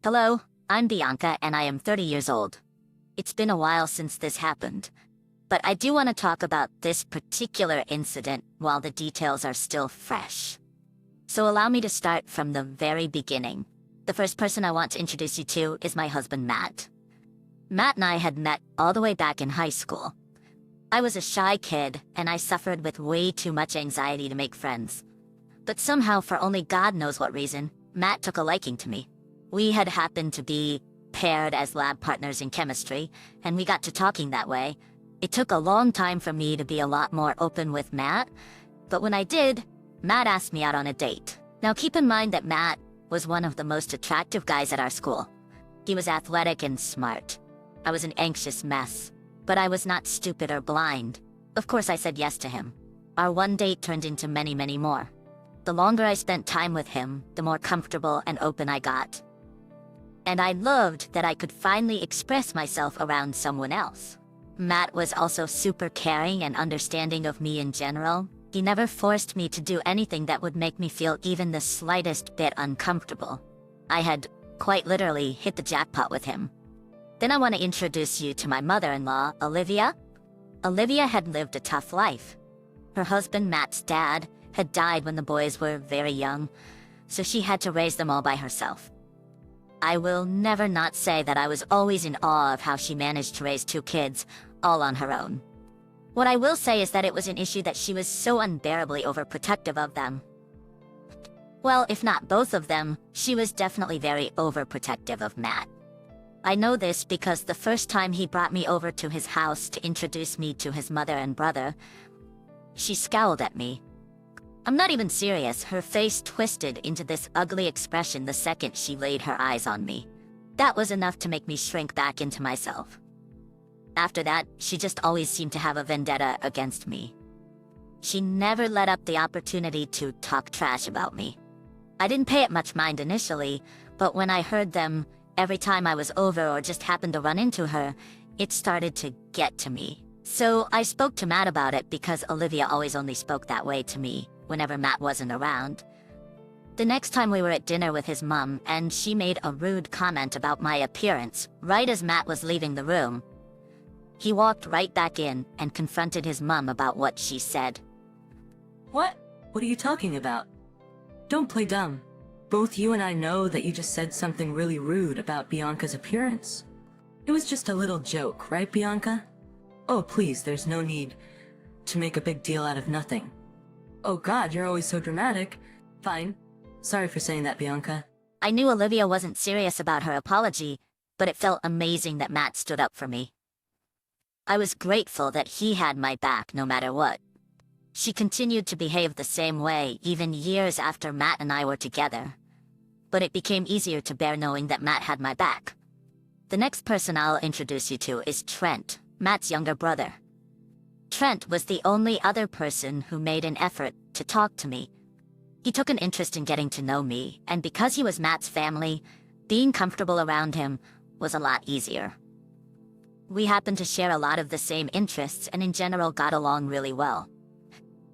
Hello, I'm Bianca and I am 30 years old. It's been a while since this happened, but I do want to talk about this particular incident while the details are still fresh. So allow me to start from the very beginning. The first person I want to introduce you to is my husband, Matt. Matt and I had met all the way back in high school. I was a shy kid and I suffered with way too much anxiety to make friends. But somehow, for only God knows what reason, Matt took a liking to me. We had happened to be paired as lab partners in chemistry, and we got to talking that way. It took a long time for me to be a lot more open with Matt, but when I did, Matt asked me out on a date. Now keep in mind that Matt was one of the most attractive guys at our school. He was athletic and smart. I was an anxious mess, but I was not stupid or blind. Of course I said yes to him. Our one date turned into many, many more. The longer I spent time with him, the more comfortable and open I got. And I loved that I could finally express myself around someone else. Matt was also super caring and understanding of me in general. He never forced me to do anything that would make me feel even the slightest bit uncomfortable. I had, quite literally, hit the jackpot with him. Then I want to introduce you to my mother-in-law, Olivia. Olivia had lived a tough life. Her husband, Matt's dad, had died when the boys were very young, so she had to raise them all by herself. I will never not say that I was always in awe of how she managed to raise two kids, all on her own. What I will say is that it was an issue that she was so unbearably overprotective of them. Well, if not both of them, she was definitely very overprotective of Matt. I know this because the first time he brought me over to his house to introduce me to his mother and brother, she scowled at me. I'm not even serious, her face twisted into this ugly expression the second she laid her eyes on me. That was enough to make me shrink back into myself. After that, she just always seemed to have a vendetta against me. She never let up the opportunity to talk trash about me. I didn't pay it much mind initially, but when I heard them, every time I was over or just happened to run into her, it started to get to me. So I spoke to Matt about it because Olivia always only spoke that way to me whenever Matt wasn't around. The next time we were at dinner with his mom, and she made a rude comment about my appearance right as Matt was leaving the room. He walked right back in and confronted his mom about what she said. What? What are you talking about? Don't play dumb. Both you and I know that you just said something really rude about Bianca's appearance. It was just a little joke, right, Bianca? Oh, please, there's no need to make a big deal out of nothing. Oh God, you're always so dramatic. Fine. Sorry for saying that, Bianca. I knew Olivia wasn't serious about her apology, but it felt amazing that Matt stood up for me. I was grateful that he had my back no matter what. She continued to behave the same way even years after Matt and I were together. But it became easier to bear knowing that Matt had my back. The next person I'll introduce you to is Trent, Matt's younger brother. Trent was the only other person who made an effort to talk to me. He took an interest in getting to know me, and because he was Matt's family, being comfortable around him was a lot easier. We happened to share a lot of the same interests and in general got along really well.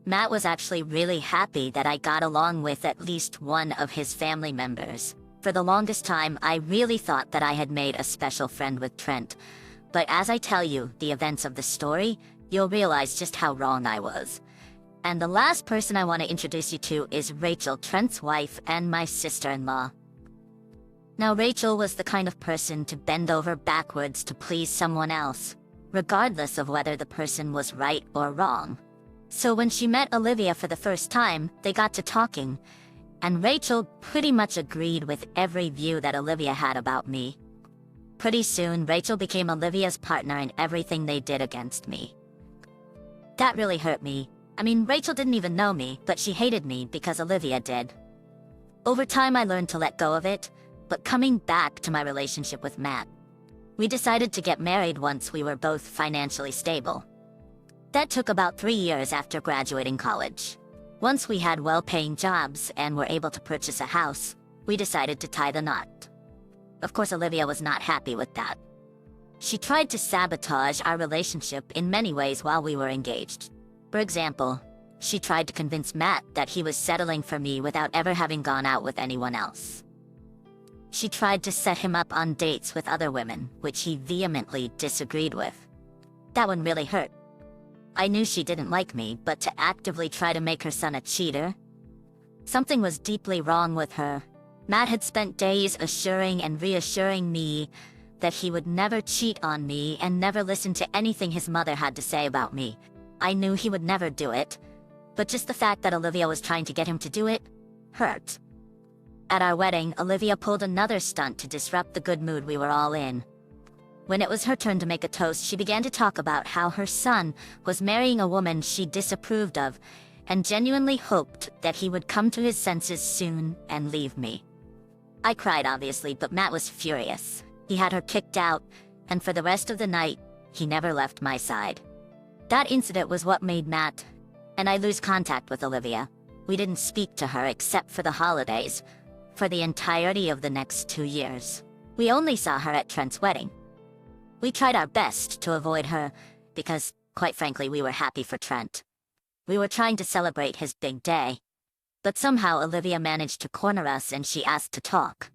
Matt was actually really happy that I got along with at least one of his family members. For the longest time, I really thought that I had made a special friend with Trent. But as I tell you the events of the story, you'll realize just how wrong I was. And the last person I want to introduce you to is Rachel, Trent's wife and my sister-in-law. Now, Rachel was the kind of person to bend over backwards to please someone else, regardless of whether the person was right or wrong. So when she met Olivia for the first time, they got to talking, and Rachel pretty much agreed with every view that Olivia had about me. Pretty soon, Rachel became Olivia's partner in everything they did against me. That really hurt me. I mean, Rachel didn't even know me, but she hated me because Olivia did. Over time, I learned to let go of it, but coming back to my relationship with Matt, we decided to get married once we were both financially stable. That took about 3 years after graduating college. Once we had well-paying jobs and were able to purchase a house, we decided to tie the knot. Of course, Olivia was not happy with that. She tried to sabotage our relationship in many ways while we were engaged. For example, she tried to convince Matt that he was settling for me without ever having gone out with anyone else. She tried to set him up on dates with other women, which he vehemently disagreed with. That one really hurt. I knew she didn't like me, but to actively try to make her son a cheater? Something was deeply wrong with her. Matt had spent days assuring and reassuring me that he would never cheat on me and never listen to anything his mother had to say about me. I knew he would never do it, but just the fact that Olivia was trying to get him to do it hurt. At our wedding, Olivia pulled another stunt to disrupt the good mood we were all in. When it was her turn to make a toast, she began to talk about how her son was marrying a woman she disapproved of and genuinely hoped that he would come to his senses soon and leave me. I cried, obviously, but Matt was furious. He had her kicked out, and for the rest of the night, he never left my side. That incident was what made Matt and I lose contact with Olivia. We didn't speak to her except for the holidays, for the entirety of the next 2 years. We only saw her at Trent's wedding. We tried our best to avoid her because, quite frankly, we were happy for Trent. We were trying to celebrate his big day. But somehow Olivia managed to corner us and she asked to talk.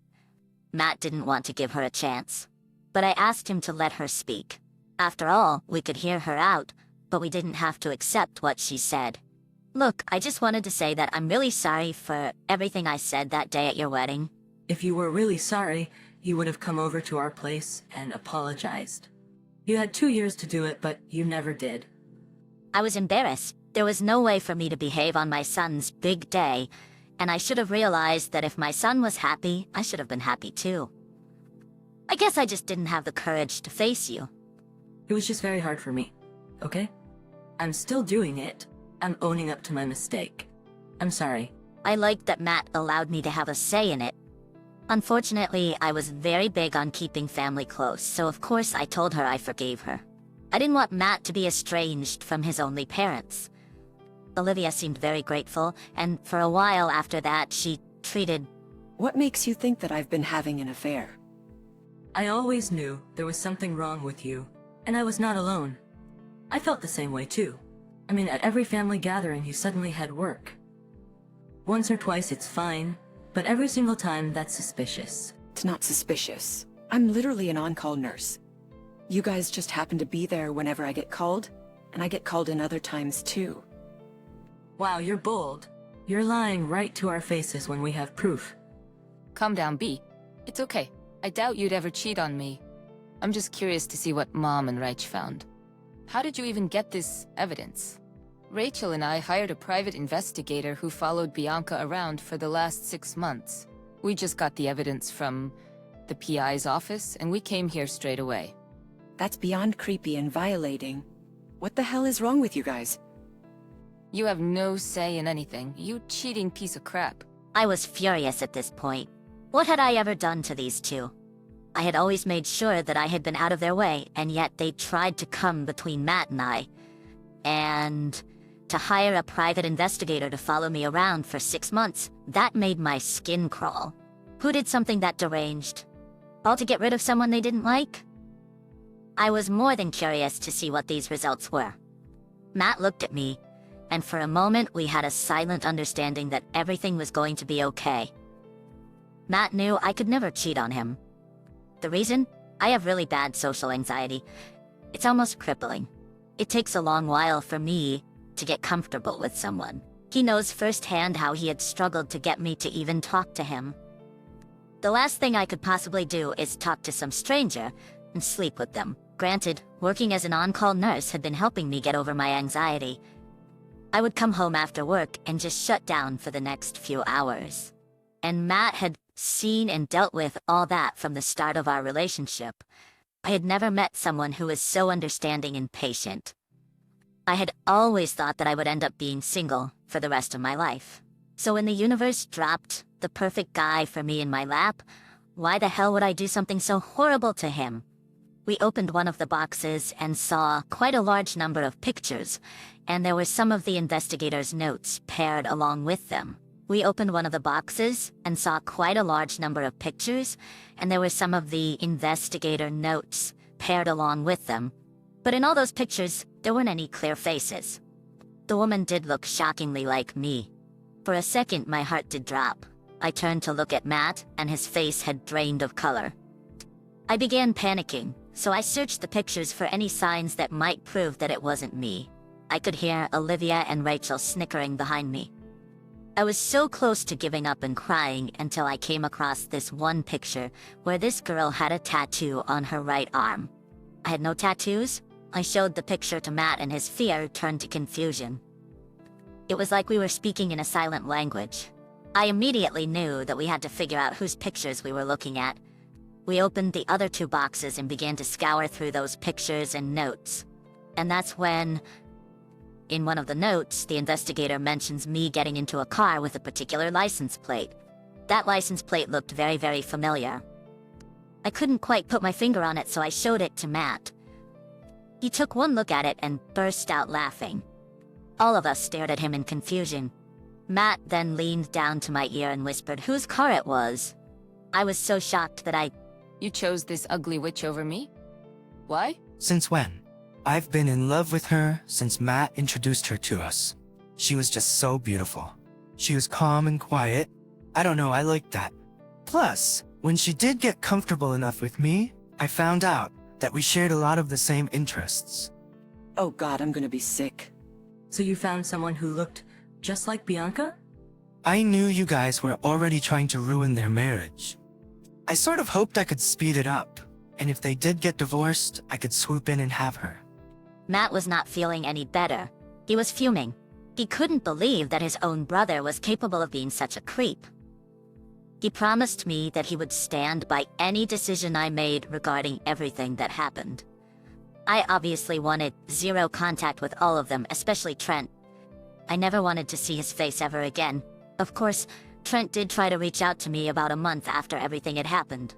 Matt didn't want to give her a chance, but I asked him to let her speak. After all, we could hear her out, but we didn't have to accept what she said. Look, I just wanted to say that I'm really sorry for everything I said that day at your wedding. If you were really sorry, you would have come over to our place and apologized. You had 2 years to do it, but you never did. I was embarrassed. There was no way for me to behave on my son's big day, and I should have realized that if my son was happy, I should have been happy too. I guess I just didn't have the courage to face you. It was just very hard for me, okay? I'm still doing it. I'm owning up to my mistake. I'm sorry. I liked that Matt allowed me to have a say in it. Unfortunately, I was very big on keeping family close, so of course I told her I forgave her. I didn't want Matt to be estranged from his only parents. Olivia seemed very grateful, and for a while after that, she treated... What makes you think that I've been having an affair? I always knew there was something wrong with you, and I was not alone. I felt the same way too. I mean, at every family gathering, you suddenly had work. Once or twice, it's fine, but every single time, that's suspicious. It's not suspicious. I'm literally an on-call nurse. You guys just happen to be there whenever I get called, and I get called in other times too. Wow, you're bold. You're lying right to our faces when we have proof. Calm down, B. It's okay. I doubt you'd ever cheat on me. I'm just curious to see what Mom and Rach found. How did you even get this evidence? Rachel and I hired a private investigator who followed Bianca around for the last 6 months. We just got the evidence from the PI's office, and we came here straight away. That's beyond creepy and violating. What the hell is wrong with you guys? You have no say in anything, you cheating piece of crap. I was furious at this point. What had I ever done to these two? I had always made sure that I had been out of their way, and yet they tried to come between Matt and I. And to hire a private investigator to follow me around for 6 months, that made my skin crawl. Who did something that deranged? All to get rid of someone they didn't like? I was more than curious to see what these results were. Matt looked at me, and for a moment we had a silent understanding that everything was going to be okay. Matt knew I could never cheat on him. The reason? I have really bad social anxiety. It's almost crippling. It takes a long while for me to get comfortable with someone. He knows firsthand how he had struggled to get me to even talk to him. The last thing I could possibly do is talk to some stranger and sleep with them. Granted, working as an on-call nurse had been helping me get over my anxiety. I would come home after work and just shut down for the next few hours. And Matt had seen and dealt with all that from the start of our relationship. I had never met someone who was so understanding and patient. I had always thought that I would end up being single for the rest of my life. So when the universe dropped the perfect guy for me in my lap, why the hell would I do something so horrible to him? We opened one of the boxes and saw quite a large number of pictures, and there were some of the investigator's notes paired along with them. We opened one of the boxes and saw quite a large number of pictures, and there were some of the investigator notes paired along with them. But in all those pictures, there weren't any clear faces. The woman did look shockingly like me. For a second, my heart did drop. I turned to look at Matt, and his face had drained of color. I began panicking, so I searched the pictures for any signs that might prove that it wasn't me. I could hear Olivia and Rachel snickering behind me. I was so close to giving up and crying until I came across this one picture where this girl had a tattoo on her right arm. I had no tattoos. I showed the picture to Matt and his fear turned to confusion. It was like we were speaking in a silent language. I immediately knew that we had to figure out whose pictures we were looking at. We opened the other 2 boxes and began to scour through those pictures and notes. And that's when, in one of the notes, the investigator mentions me getting into a car with a particular license plate. That license plate looked very, very familiar. I couldn't quite put my finger on it, so I showed it to Matt. He took one look at it and burst out laughing. All of us stared at him in confusion. Matt then leaned down to my ear and whispered whose car it was. I was so shocked that You chose this ugly witch over me? Why? Since when? I've been in love with her since Matt introduced her to us. She was just so beautiful. She was calm and quiet. I don't know, I liked that. Plus, when she did get comfortable enough with me, I found out that we shared a lot of the same interests. Oh God, I'm gonna be sick. So you found someone who looked just like Bianca? I knew you guys were already trying to ruin their marriage. I sort of hoped I could speed it up, and if they did get divorced, I could swoop in and have her. Matt was not feeling any better. He was fuming. He couldn't believe that his own brother was capable of being such a creep. He promised me that he would stand by any decision I made regarding everything that happened. I obviously wanted 0 contact with all of them, especially Trent. I never wanted to see his face ever again. Of course, Trent did try to reach out to me about a month after everything had happened.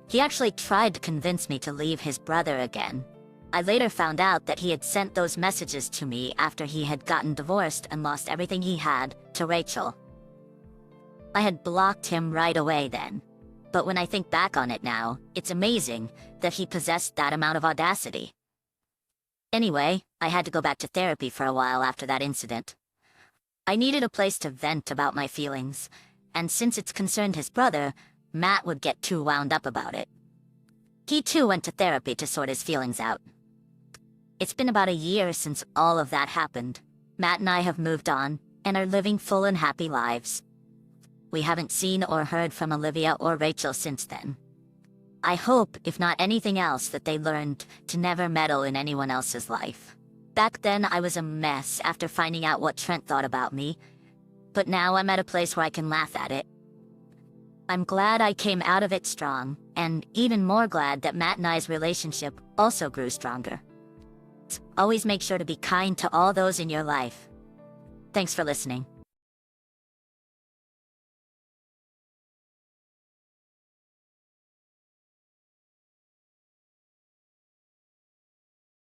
He actually tried to convince me to leave his brother again. I later found out that he had sent those messages to me after he had gotten divorced and lost everything he had to Rachel. I had blocked him right away then. But when I think back on it now, it's amazing that he possessed that amount of audacity. Anyway, I had to go back to therapy for a while after that incident. I needed a place to vent about my feelings, and since it's concerned his brother, Matt would get too wound up about it. He too went to therapy to sort his feelings out. It's been about a year since all of that happened. Matt and I have moved on, and are living full and happy lives. We haven't seen or heard from Olivia or Rachel since then. I hope, if not anything else, that they learned to never meddle in anyone else's life. Back then, I was a mess after finding out what Trent thought about me, but now I'm at a place where I can laugh at it. I'm glad I came out of it strong, and even more glad that Matt and I's relationship also grew stronger. Always make sure to be kind to all those in your life. Thanks for listening.